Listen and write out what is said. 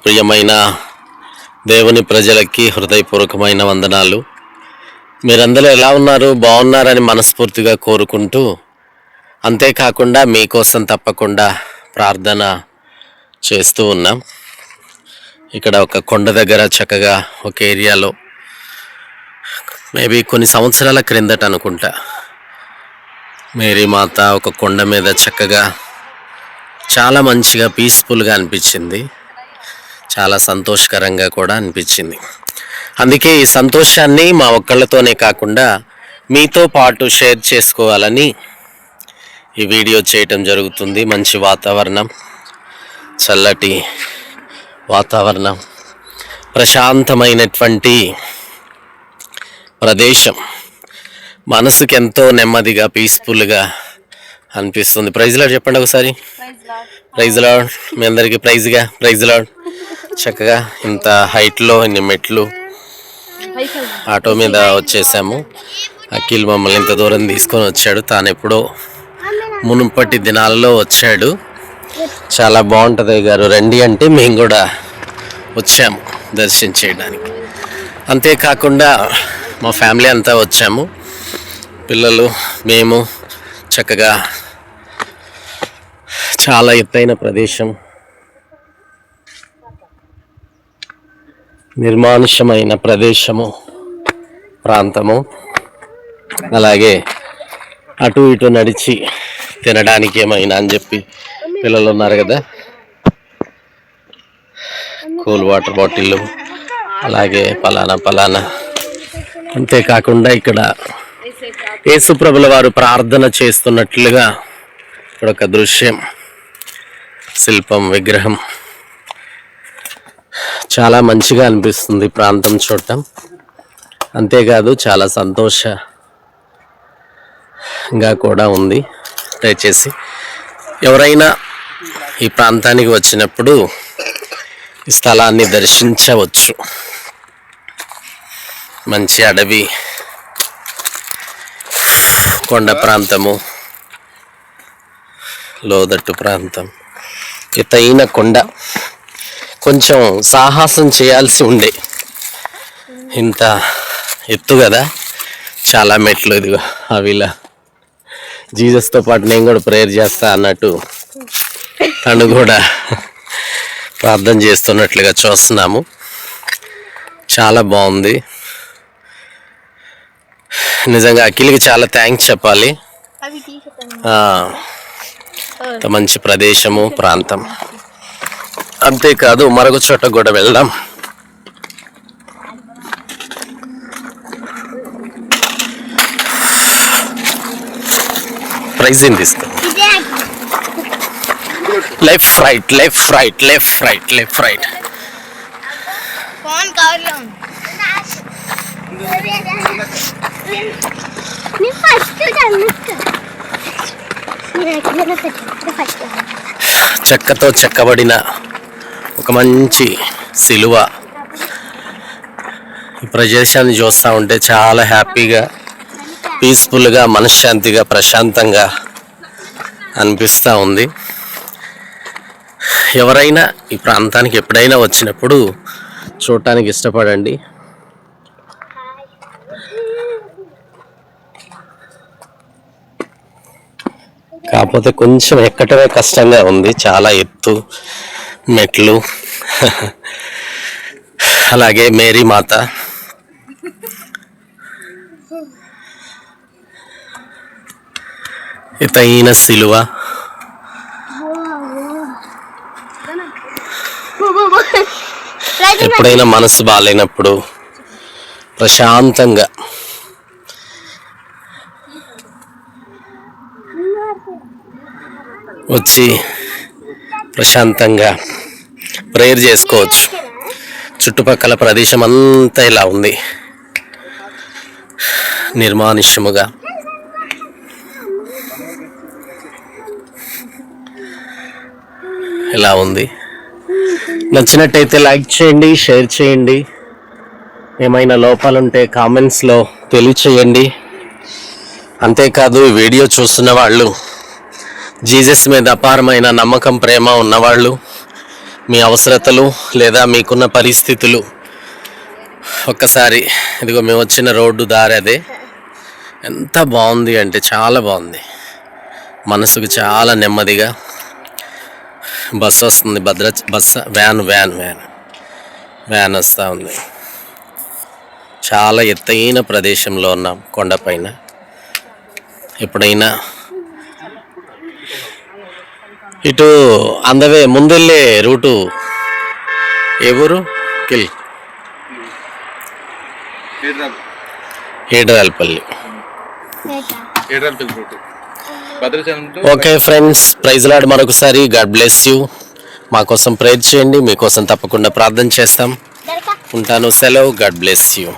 ప్రియమైన దేవుని ప్రజలకి హృదయపూర్వకమైన వందనాలు. మీరందరూ ఎలా ఉన్నారు? బాగున్నారని మనస్ఫూర్తిగా కోరుకుంటూ, అంతేకాకుండా మీకోసం తప్పకుండా ప్రార్థన చేస్తూ ఉన్నాం. ఇక్కడ ఒక కొండ దగ్గర చక్కగా ఒక ఏరియాలో మేబీ కొన్ని సంవత్సరాల క్రిందట అనుకుంటా, మేరీ మాత ఒక కొండ మీద చక్కగా చాలా మంచిగా పీస్ఫుల్గా అనిపించింది, చాలా సంతోషకరంగా కూడా అనిపించింది. అందుకే ఈ సంతోషాన్ని మా ఒక్కళ్ళతోనే కాకుండా మీతో పాటు షేర్ చేసుకోవాలని ఈ వీడియో చేయటం జరుగుతుంది. మంచి వాతావరణం, చల్లటి వాతావరణం, ప్రశాంతమైనటువంటి ప్రదేశం, మనసుకి ఎంతో నెమ్మదిగా పీస్ఫుల్గా అనిపిస్తుంది. ప్రైజ్ లార్డ్ చెప్పండి ఒకసారి. Praise lord. మీ అందరికీ ప్రైజ్ లార్డ్. చక్కగా ఇంత హైట్లో ఇన్ని మెట్లు ఆటో మీద వచ్చేసాము. అఖిల్ మమ్మల్ని ఇంత దూరం తీసుకొని వచ్చాడు. తాను ఎప్పుడో మునుపటి దినాలలో వచ్చాడు. చాలా బాగుంటుంది గారు, రండి అంటే మేము కూడా వచ్చాము దర్శనం చేయడానికి. అంతేకాకుండా మా ఫ్యామిలీ అంతా వచ్చాము, పిల్లలు, మేము. చక్కగా చాలా ఎత్తైన ప్రదేశం, నిర్మానుష్యమైన ప్రదేశము, ప్రాంతము. అలాగే అటు ఇటు నడిచి తినడానికి ఏమైనా అని చెప్పి పిల్లలు ఉన్నారు కదా, కూల్ వాటర్ బాటిళ్ళు, అలాగే పలానా. అంతేకాకుండా ఇక్కడ యేసుప్రభుల వారు ప్రార్థన చేస్తున్నట్లుగా ఇక్కడ ఒక దృశ్యం, శిల్పం, విగ్రహం. చాలా మంచిగా అనిపిస్తుంది ప్రాంతం చూడటం. అంతేకాదు చాలా సంతోషంగా కూడా ఉంది. దయచేసి ఎవరైనా ఈ ప్రాంతానికి వచ్చినప్పుడు ఈ స్థలాన్ని దర్శించవచ్చు. మంచి అడవి, కొండ ప్రాంతము, లోదట్టు ప్రాంతం, ఎత్తైన కొండ. కొంచెం సాహసం చేయాల్సి ఉండే, ఇంత ఎత్తు కదా, చాలా మెట్లు. ఇదిగో అవిలా జీసస్తో పాటు నేను కూడా ప్రేయర్ చేస్తా అన్నట్టు తను కూడా ప్రార్థన చేస్తున్నట్లుగా చూస్తున్నాము. చాలా బాగుంది నిజంగా. అఖిల్కి చాలా థ్యాంక్స్ చెప్పాలి. మంచి ప్రదేశము, ప్రాంతం. అంతేకాదు మరొక చోట కూడా వెళ్దాం. ప్రైజ్ ఏం తీసుకో. Left right. చెక్కతో చెక్కబడిన ఒక మంచి సిలువ. ఈ ప్రదేశాన్ని చూస్తూ ఉంటే చాలా హ్యాపీగా, పీస్ఫుల్గా, మనశ్శాంతిగా, ప్రశాంతంగా అనిపిస్తూ ఉంది. ఎవరైనా ఈ ప్రాంతానికి ఎప్పుడైనా వచ్చినప్పుడు చూడటానికి ఇష్టపడండి. కాకపోతే కొంచెం ఎక్కటమే కష్టంగా ఉంది, చాలా ఎత్తు, మెట్లు. అలాగే మేరీ మాత, ఎత్తైన సిలువ. ఎప్పుడైనా మనసు బాగాలేనప్పుడు ప్రశాంతంగా వచ్చి ప్రశాంతంగా ప్రేయర్ చేసుకోవచ్చు. చుట్టుపక్కల ప్రదేశం అంతా ఇలా ఉంది, నిర్మానుష్యముగా. ఇలా ఉంది. నచ్చినట్టయితే లైక్ చేయండి, షేర్ చేయండి. ఏమైనా లోపాలుంటే కామెంట్స్లో తెలియచేయండి. అంతేకాదు ఈ వీడియో చూస్తున్న వాళ్ళు, జీసస్ మీద అపారమైన నమ్మకం, ప్రేమ ఉన్నవాళ్ళు, మీ అవసరతలు లేదా మీకున్న పరిస్థితులు ఒక్కసారి ఇదిగో మేము వచ్చిన రోడ్డు దారి అదే. ఎంత బాగుంది అంటే చాలా బాగుంది, మనసుకు చాలా నెమ్మదిగా. బస్సు వస్తుంది, వ్యాన్ వస్తూ ఉంది. చాలా ఎత్తైన ప్రదేశంలో ఉన్నాం, కొండపైన. ఎప్పుడైనా ఇటు అందవే ముందెళ్ళే రూటు ఏ ఊరు? ఏడ్రాల్పల్లి. ఓకే ఫ్రెండ్స్, ప్రైజ్ లార్డ్ మరొకసారి. God bless you. మా కోసం ప్రేయర్ చేయండి, మీకోసం తప్పకుండా ప్రార్థన చేస్తాం. ఉంటాను, సెలవు. God bless you.